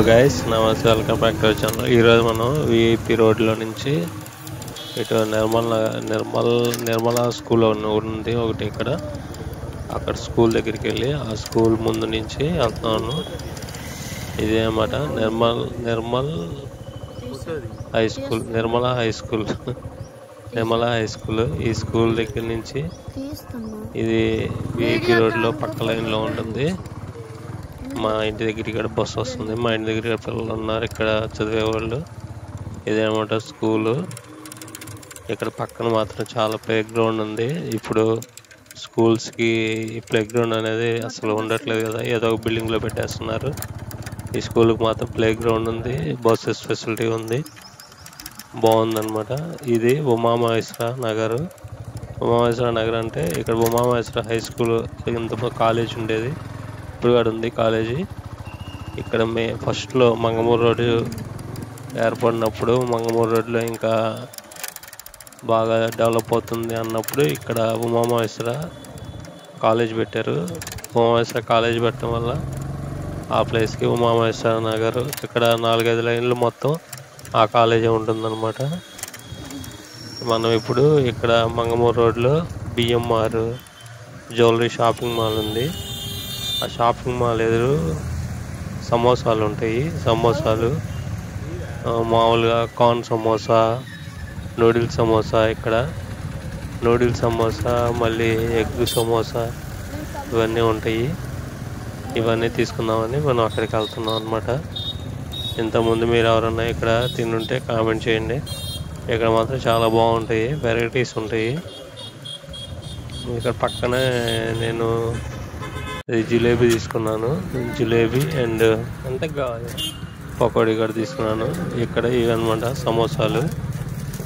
Guys నమస్తే, welcome back to our channel. ఈరోజు మనం విఐపి రోడ్లో నుంచి ఇటు నిర్మల స్కూల్ ఉంది ఒకటి ఇక్కడ. అక్కడ స్కూల్ దగ్గరికి వెళ్ళి ఆ స్కూల్ ముందు నుంచి వెళ్తున్నాను. ఇదే అన్నమాట Nirmal high school, Nirmala high school. ఈ స్కూల్ దగ్గర నుంచి ఇది విఐపి రోడ్లో పక్క లైన్లో ఉంటుంది. మా ఇంటి దగ్గర ఇక్కడ బస్సు వస్తుంది. మా ఇంటి దగ్గర పిల్లలు ఉన్నారు ఇక్కడ చదివేవాళ్ళు. ఇదేనమాట స్కూలు. ఇక్కడ పక్కన మాత్రం చాలా ప్లే గ్రౌండ్ ఉంది. ఇప్పుడు స్కూల్స్కి ఈ ప్లే గ్రౌండ్ అనేది అసలు ఉండట్లేదు కదా, ఏదో ఒక బిల్డింగ్లో పెట్టేస్తున్నారు. ఈ స్కూల్కి మాత్రం ప్లే గ్రౌండ్ ఉంది, బస్సెస్ ఫెసిలిటీ ఉంది, బాగుందన్నమాట. ఇది ఉమామహేశ్వర నగర్. ఉమామహేశ్వర నగర్ అంటే ఇక్కడ ఉమామహేశ్వర హై స్కూల్, ఇంత కాలేజ్ ఉండేది, ఇప్పుడు కూడా ఉంది కాలేజీ. ఇక్కడ ఫస్ట్లో మంగమూరు రోడ్డు ఏర్పడినప్పుడు మంగమూరు రోడ్లో ఇంకా బాగా డెవలప్ అవుతుంది అన్నప్పుడు ఇక్కడ ఉమామహేశ్వర కాలేజ్ పెట్టారు. ఉమామహేశ్వర కాలేజ్ పెట్టడం వల్ల ఆ ప్లేస్కి ఉమామహేశ్వర నగర్, ఇక్కడ 4-5 లైన్లు మొత్తం ఆ కాలేజీ ఉంటుందన్నమాట. మనం ఇప్పుడు ఇక్కడ మంగమూరు రోడ్లో బిఎంఆర్ జ్యువెలరీ షాపింగ్ మాల్ ఉంది. ఆ షాపింగ్ మాల్ ఎదురు సమోసాలు ఉంటాయి. సమోసాలు మామూలుగా కార్న్ సమోసా, నూడిల్స్ సమోసా, ఇక్కడ నూడిల్స్ సమోసా, మళ్ళీ ఎగ్ సమోసా, ఇవన్నీ ఉంటాయి. ఇవన్నీ తీసుకుందామని మనం అక్కడికి వెళ్తున్నాం అన్నమాట. ఇంతకుముందు మీరు ఎవరన్నా ఇక్కడ తినుంటే కామెంట్ చేయండి. ఇక్కడ మాత్రం చాలా బాగుంటాయి, వెరైటీస్ ఉంటాయి. ఇక్కడ పక్కనే నేను జిలేబీ తీసుకున్నాను. జిలేబీ అండ్ అంతే కావాలి పకోడీ కూడా తీసుకున్నాను. ఇక్కడ ఇవన్నమాట సమోసాలు.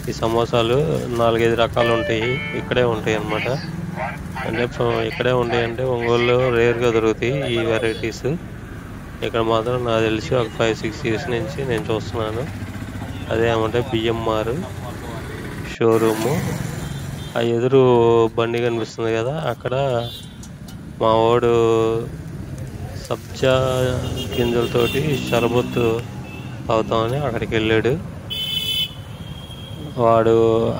ఈ సమోసాలు 4-5 రకాలు ఉంటాయి, ఇక్కడే ఉంటాయి అన్నమాట. అంటే ఇక్కడే ఉంటాయి అంటే ఒంగోలులో రేర్గా దొరుకుతాయి ఈ వెరైటీస్. ఇక్కడ మాత్రం నాకు తెలిసి ఒక 5-6 ఇయర్స్ నుంచి నేను చూస్తున్నాను. అదే ఏమంటే బిఎంఆర్ షోరూము. ఆ ఎదురు బండి కనిపిస్తుంది కదా, అక్కడ మా వాడు సబ్జా గింజలతోటి షర్బత్ తాగుతామని అక్కడికి వెళ్ళాడు. వాడు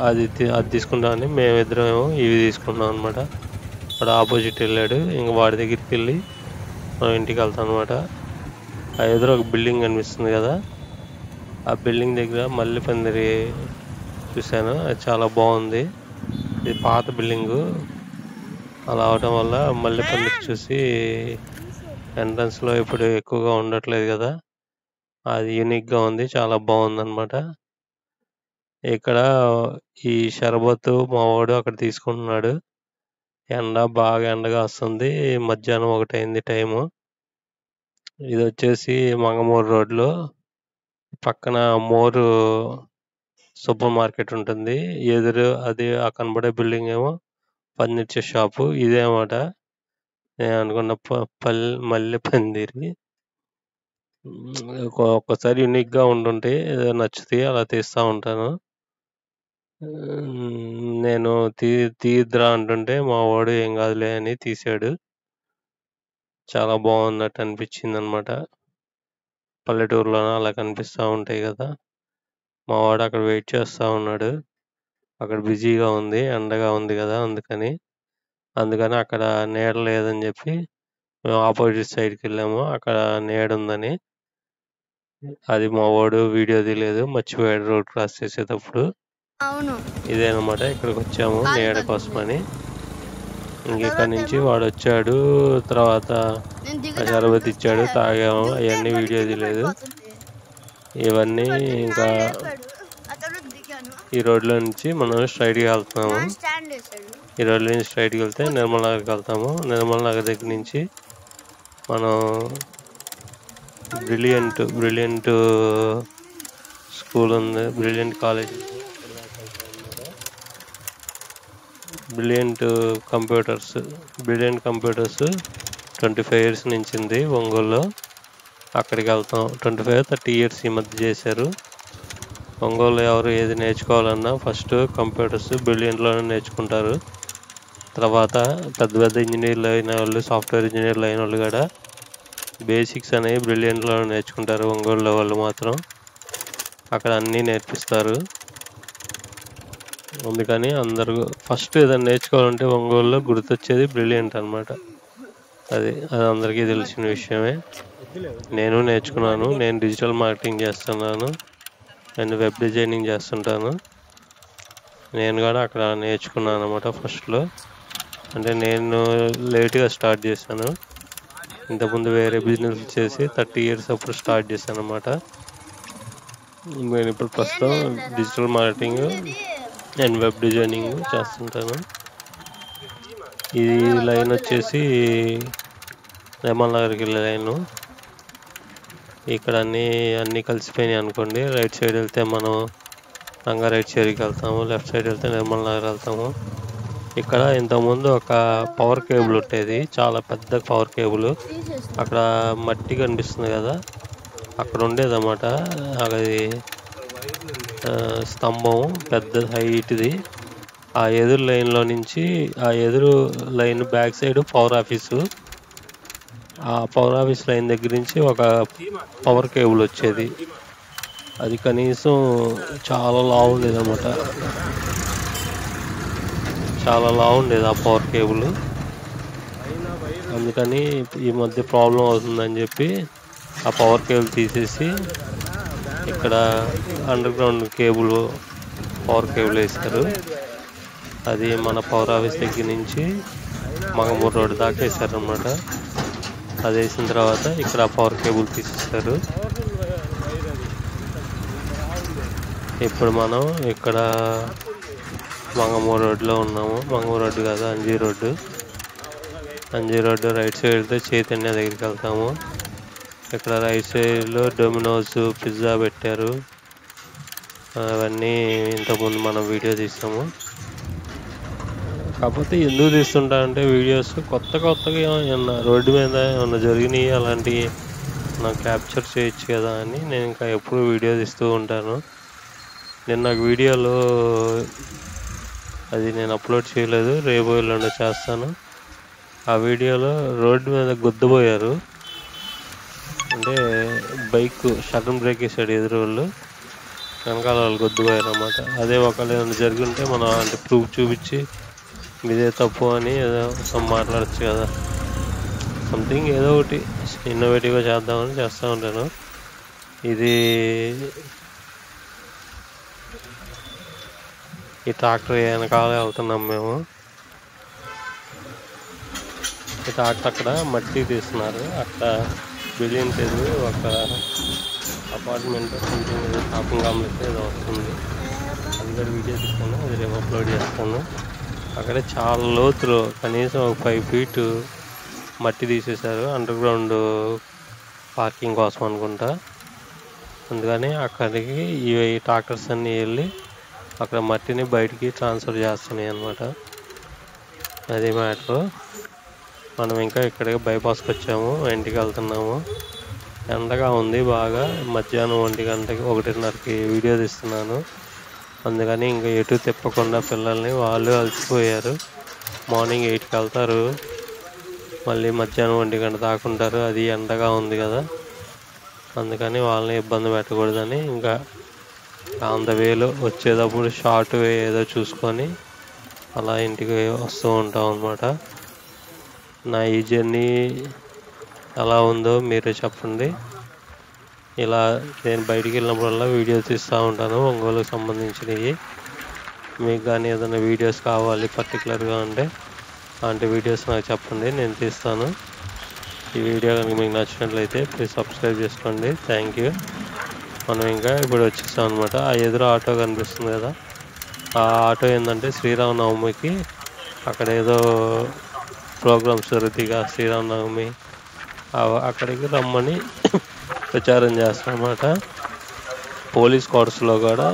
అది తీసుకుంటామని మేమిద్దరమేమో ఇవి తీసుకున్నాం అనమాట. వాడు ఆపోజిట్ వెళ్ళాడు. ఇంక వాడి దగ్గరికి వెళ్ళి మనం ఇంటికి వెళ్తాం అనమాట. ఆ ఎదురు ఒక బిల్డింగ్ కనిపిస్తుంది కదా, ఆ బిల్డింగ్ దగ్గర మల్లెపందిరి చూశాను, అది చాలా బాగుంది. ఇది పాత బిల్డింగు, అలా అవటం వల్ల మల్లెపందిరి చూసి ఎంట్రన్స్లో ఇప్పుడు ఎక్కువగా ఉండట్లేదు కదా, అది యూనిక్గా ఉంది, చాలా బాగుందన్నమాట. ఇక్కడ ఈ షర్బత్ మా వాడు అక్కడ తీసుకుంటున్నాడు. బాగా ఎండగా వస్తుంది, మధ్యాహ్నం 1 అయింది టైము. ఇది వచ్చేసి మంగమూరు రోడ్లో పక్కన మోరు సూపర్ మార్కెట్ ఉంటుంది. ఎదురు అది ఆ కనబడే బిల్డింగ్ ఏమో ఫర్నిచర్ షాపు. ఇదేమాట నేను అనుకున్న మల్లెపందిరి. ఒక్కొక్కసారి యూనిక్గా ఉంటుంటే నచ్చుతాయి, అలా తీస్తూ ఉంటాను. నేను తీద్రా అంటుంటే మా వాడు ఏం కాదులే అని తీసాడు. చాలా బాగున్నట్టు అనిపించింది అనమాట. పల్లెటూరులోన అలా కనిపిస్తూ ఉంటాయి కదా. మా వాడు అక్కడ వెయిట్ చేస్తూ ఉన్నాడు. అక్కడ బిజీగా ఉంది, ఎండగా ఉంది కదా, అందుకని అక్కడ నీడ లేదని చెప్పి మేము ఆపోజిట్ సైడ్కి వెళ్ళాము. అక్కడ నీడ ఉందని. అది మా వాడు వీడియో తీయలేదు, మర్చిపోయాడు రోడ్ క్రాస్ చేసేటప్పుడు. ఇదేనమాట, ఇక్కడికి వచ్చాము నీడ కోసమని. ఇక్కడ నుంచి వాడు వచ్చాడు, తర్వాత షర్బత్ ఇచ్చాడు, తాగాము. అవన్నీ వీడియో తీయలేదు. ఇవన్నీ ఇంకా ఈ రోడ్లో నుంచి మనం స్ట్రైట్గా వెళ్తున్నాము. ఈ రోడ్లో నుంచి స్ట్రైట్గా వెళ్తే నిర్మల్ నగర్కి వెళ్తాము. నిర్మల్ నగర్ దగ్గర నుంచి మనం బ్రిలియంట్ స్కూల్ ఉంది, brilliant college, brilliant computers 25 years నుంచి ఉంది ఒంగోలులో. అక్కడికి వెళ్తాం. 25-30 ఇయర్స్ ఈ మధ్య చేశారు. ఒంగోలు ఎవరు ఏది నేర్చుకోవాలన్నా ఫస్ట్ కంప్యూటర్స్ బ్రిలియంట్లోనే నేర్చుకుంటారు. తర్వాత పెద్ద ఇంజనీర్లు అయిన వాళ్ళు, సాఫ్ట్వేర్ ఇంజనీర్లు అయిన వాళ్ళు కూడా బేసిక్స్ అనేవి బ్రిలియంట్లో నేర్చుకుంటారు. ఒంగోలులో వాళ్ళు మాత్రం అక్కడ అన్నీ నేర్పిస్తారు. అందుకని అందరూ ఫస్ట్ ఏదైనా నేర్చుకోవాలంటే ఒంగోలులో గుర్తొచ్చేది బ్రిలియంట్ అనమాట. అది అందరికీ తెలిసిన విషయమే. నేను నేర్చుకున్నాను. నేను డిజిటల్ మార్కెటింగ్ చేస్తున్నాను అండ్ వెబ్ డిజైనింగ్ చేస్తుంటాను. నేను కూడా అక్కడ నేర్చుకున్నాను అనమాట ఫస్ట్లో. అంటే నేను లేట్గా స్టార్ట్ చేశాను. ఇంతకుముందు వేరే బిజినెస్ చేసి 30 years అప్పుడు స్టార్ట్ చేశాను అనమాట. నేను ఇప్పుడు ప్రస్తుతం digital marketing and web designing చేస్తుంటాను. ఈ లైన్ వచ్చేసి నిర్మల్ నగర్కి వెళ్ళే లైను. ఇక్కడ అన్నీ కలిసిపోయినాయి అనుకోండి. రైట్ సైడ్ వెళ్తే మనం రంగారెడ్డి చేరికి వెళ్తాము, లెఫ్ట్ సైడ్ వెళ్తే నిర్మల్ నగర్ వెళ్తాము. ఇక్కడ ఇంతకుముందు ఒక పవర్ కేబుల్ ఉండేది, చాలా పెద్ద పవర్ కేబుల్. అక్కడ మట్టి కనిపిస్తుంది కదా, అక్కడ ఉండేది అన్నమాట. అది స్తంభం పెద్ద హైట్ది. ఆ ఎదురు లైన్లో నుంచి ఆ ఎదురు line back side power office. ఆ పవర్ ఆఫీస్ లైన్ దగ్గర నుంచి ఒక పవర్ కేబుల్ వచ్చేది. అది కనీసం చాలా లావు ఉండేది అన్నమాట. చాలా లావు ఉండేది ఆ పవర్ కేబుల్. అందుకని ఈ మధ్య ప్రాబ్లం అవుతుందని చెప్పి ఆ పవర్ కేబుల్ తీసేసి ఇక్కడ under ground cable power cable వేశారు. అది మన పవర్ ఆఫీస్ దగ్గర నుంచి మంగమూరు రోడ్డు దాకా వేశారు అన్నమాట. అది వేసిన తర్వాత ఇక్కడ పవర్ కేబుల్ తీసేస్తారు. ఇప్పుడు మనం ఇక్కడ మంగమూరు రోడ్లో ఉన్నాము. మంగమూరు రోడ్డు కాదు, Anji road. Anji road right side వెళ్తే చైతన్య దగ్గరికి వెళ్తాము. ఇక్కడ రైట్ సైడ్లో డొమినోస్ పిజ్జా పెట్టారు. అవన్నీ ఇంతకుముందు మనం వీడియో తీస్తాము. కాకపోతే ఎందుకు తీస్తుంటారంటే వీడియోస్ కొత్తగా ఏమన్నా రోడ్డు మీద ఏమన్నా జరిగినాయి అలాంటివి నాకు క్యాప్చర్ చేయొచ్చు కదా అని నేను ఇంకా ఎప్పుడు వీడియో తీస్తూ ఉంటాను. నేను నాకు వీడియోలో అది నేను అప్లోడ్ చేయలేదు, రేపు ఎల్లుండి చేస్తాను. ఆ వీడియోలో రోడ్డు మీద గుద్దబోయారు. అంటే బైక్ సడన్ బ్రేక్ వేసాడు ఎదురు వాళ్ళు, వెనకాల వాళ్ళు గుద్దబోయారు అన్నమాట. అదే ఒకళ్ళు ఏమైనా జరుగుంటే మనం అంటే ప్రూఫ్ చూపించి మీదే తప్పు అని ఏదో మాట్లాడచ్చు కదా. సంథింగ్ ఏదో ఒకటి ఇన్నోవేటివ్గా చేద్దామని చేస్తూ ఉంటాను. ఇది ఈ ట్రాక్టర్ వెనకాల వెళ్తున్నాం మేము. ఈ ట్రాక్టర్ అక్కడ మట్టి తీస్తున్నారు. అక్కడ బిల్డింగ్ ఏదో ఒక అపార్ట్మెంట్ బిల్డింగ్ షాపింగ్ కాంప్లెక్స్ ఏదో వస్తుంది. అది కూడా వీడియో తీస్తాను, అది రేపు అప్లోడ్ చేస్తాను. అక్కడే చాలా లోతులో కనీసం ఒక 5 feet మట్టి తీసేశారు, అండర్ గ్రౌండ్ పార్కింగ్ కోసం అనుకుంటా. అందుకని అక్కడికి ఈ ట్రాక్టర్స్ అన్నీ వెళ్ళి అక్కడ మట్టిని బయటికి ట్రాన్స్ఫర్ చేస్తున్నాయి అన్నమాట. అది మ్యాటర్. మనం ఇంకా ఇక్కడికి బైపాస్కి వచ్చాము, ఇంటికి వెళ్తున్నాము. ఎండగా ఉంది బాగా. మధ్యాహ్నం 1 గంటకి 1:30కి వీడియో తీస్తున్నాను. అందుకని ఇంకా ఎటు తిప్పకుండా పిల్లల్ని, వాళ్ళు అలసిపోయారు. మార్నింగ్ 8కి వెళ్తారు, మళ్ళీ మధ్యాహ్నం 1 గంట దాకా ఉంటారు. అది ఎండగా ఉంది కదా, అందుకని వాళ్ళని ఇబ్బంది పెట్టకూడదని ఇంకా ఆన్ ద వేలో వచ్చేటప్పుడు షార్ట్ వే ఏదో చూసుకొని అలా ఇంటికి వస్తూ ఉంటాం అన్నమాట. నా ఈ జర్నీ ఎలా ఉందో మీరే చెప్పండి. ఇలా నేను బయటికి వెళ్ళినప్పుడల్లా వీడియోస్ తీస్తూ ఉంటాను ఒంగోలుకు సంబంధించినవి. మీకు కానీ ఏదైనా వీడియోస్ కావాలి పర్టికులర్గా అంటే అలాంటి వీడియోస్ నాకు చెప్పండి, నేను తీస్తాను. ఈ వీడియో కనుక మీకు నచ్చినట్లయితే ప్లీజ్ సబ్స్క్రైబ్ చేసుకోండి. Thank you. మనం ఇంకా ఇప్పుడు వచ్చేసాం అనమాట. ఆ ఎదురు ఆటో కనిపిస్తుంది కదా, ఆ ఆటో ఏంటంటే శ్రీరామనవమికి అక్కడ ఏదో ప్రోగ్రామ్స్ జరుగుతాయిగా శ్రీరామనవమి, అక్కడికి రమ్మని ప్రచారం చేస్తాం అన్నమాట. పోలీస్ క్వార్టర్స్లో కూడా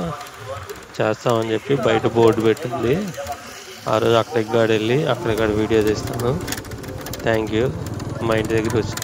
చేస్తామని చెప్పి బయట బోర్డు పెట్టింది. ఆ రోజు అక్కడికి వెళ్ళి అక్కడిక్కడ వీడియో తీస్తాను. Thank you. మా ఇంటి దగ్గరికి వచ్చి